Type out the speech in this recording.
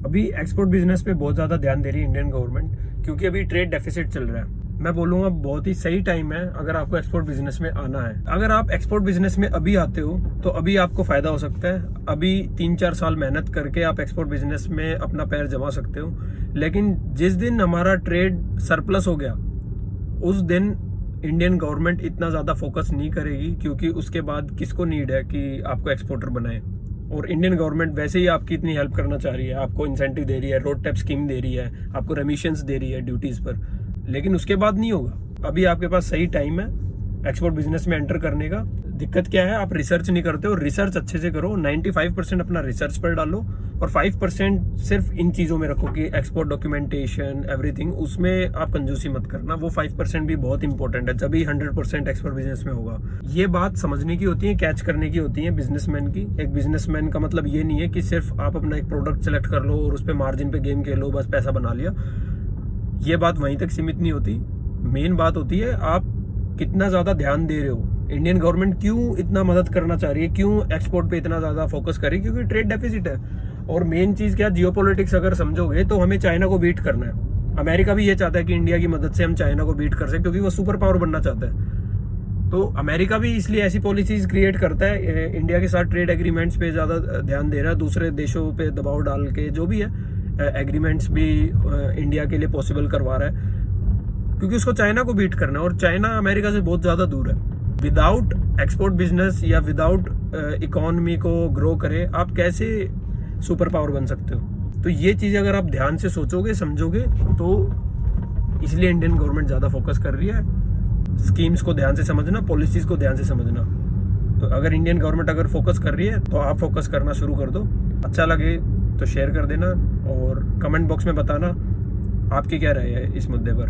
अभी export business पे बहुत ज़्यादा ध्यान दे रही है इंडियन गवर्नमेंट, क्योंकि अभी ट्रेड डेफिसिट चल रहा है। मैं बोलूँगा बहुत ही सही टाइम है अगर आपको एक्सपोर्ट बिजनेस में आना है। अगर आप एक्सपोर्ट बिजनेस में अभी आते हो तो अभी आपको फ़ायदा हो सकता है। अभी 3-4 साल मेहनत करके आप एक्सपोर्ट बिजनेस में अपना पैर जमा सकते हो। लेकिन जिस दिन हमारा ट्रेड सरप्लस हो गया उस दिन इंडियन गवर्नमेंट इतना ज़्यादा फोकस नहीं करेगी, क्योंकि उसके बाद किसको नीड है कि आपको एक्सपोर्टर बनाए। और इंडियन गवर्नमेंट वैसे ही आपकी इतनी हेल्प करना चाह रही है, आपको इंसेंटिव दे रही है, रोड टैक्स स्कीम दे रही है, आपको रेमिशंस दे रही है ड्यूटीज़ पर। लेकिन उसके बाद नहीं होगा। अभी आपके पास सही टाइम है एक्सपोर्ट बिजनेस में एंटर करने का। दिक्कत क्या है, आप रिसर्च नहीं करते हो। रिसर्च अच्छे से करो, 95% अपना रिसर्च पर डालो और 5% सिर्फ इन चीज़ों में रखो कि एक्सपोर्ट डॉक्यूमेंटेशन एवरीथिंग, उसमें आप कंजूसी मत करना। वो 5% भी बहुत इंपॉर्टेंट है, जब भी 100% एक्सपोर्ट बिजनेस में होगा। ये बात समझने की होती है, कैच करने की होती है बिजनेसमैन की। एक बिजनेसमैन का मतलब ये नहीं है कि सिर्फ आप अपना एक प्रोडक्ट सेलेक्ट कर लो और उस पर मार्जिन पे गेम खेलो, बस पैसा बना लिया। ये बात वहीं तक सीमित नहीं होती। मेन बात होती है आप कितना ज़्यादा ध्यान दे रहे हो। इंडियन गवर्नमेंट क्यों इतना मदद करना चाह रही है, क्यों एक्सपोर्ट पे इतना ज़्यादा फोकस कर रही है, क्योंकि ट्रेड डेफिसिट है। और मेन चीज़ क्या, जियोपॉलिटिक्स अगर समझोगे तो हमें चाइना को बीट करना है। अमेरिका भी ये चाहता है कि इंडिया की मदद से हम चाइना को बीट कर सकें, क्योंकि वो सुपर पावर बनना चाहता है। तो अमेरिका भी इसलिए ऐसी पॉलिसीज क्रिएट करता है, इंडिया के साथ ट्रेड एग्रीमेंट्स पे ज़्यादा ध्यान दे रहा है, दूसरे देशों पे दबाव डाल के जो भी है एग्रीमेंट्स भी इंडिया के लिए पॉसिबल करवा रहा है, क्योंकि उसको चाइना को बीट करना है। और चाइना अमेरिका से बहुत ज़्यादा दूर है। विदाउट एक्सपोर्ट बिजनेस या विदाउट इकोनॉमी को ग्रो करे आप कैसे सुपर पावर बन सकते हो। तो ये चीज़ें अगर आप ध्यान से सोचोगे समझोगे तो इसलिए इंडियन गवर्नमेंट ज़्यादा फोकस कर रही है। स्कीम्स को ध्यान से समझना, पॉलिसीज़ को ध्यान से समझना। तो अगर इंडियन गवर्नमेंट अगर फोकस कर रही है तो आप फोकस करना शुरू कर दो। अच्छा लगे तो शेयर कर देना और कमेंट बॉक्स में बताना आपकी क्या राय है इस मुद्दे पर।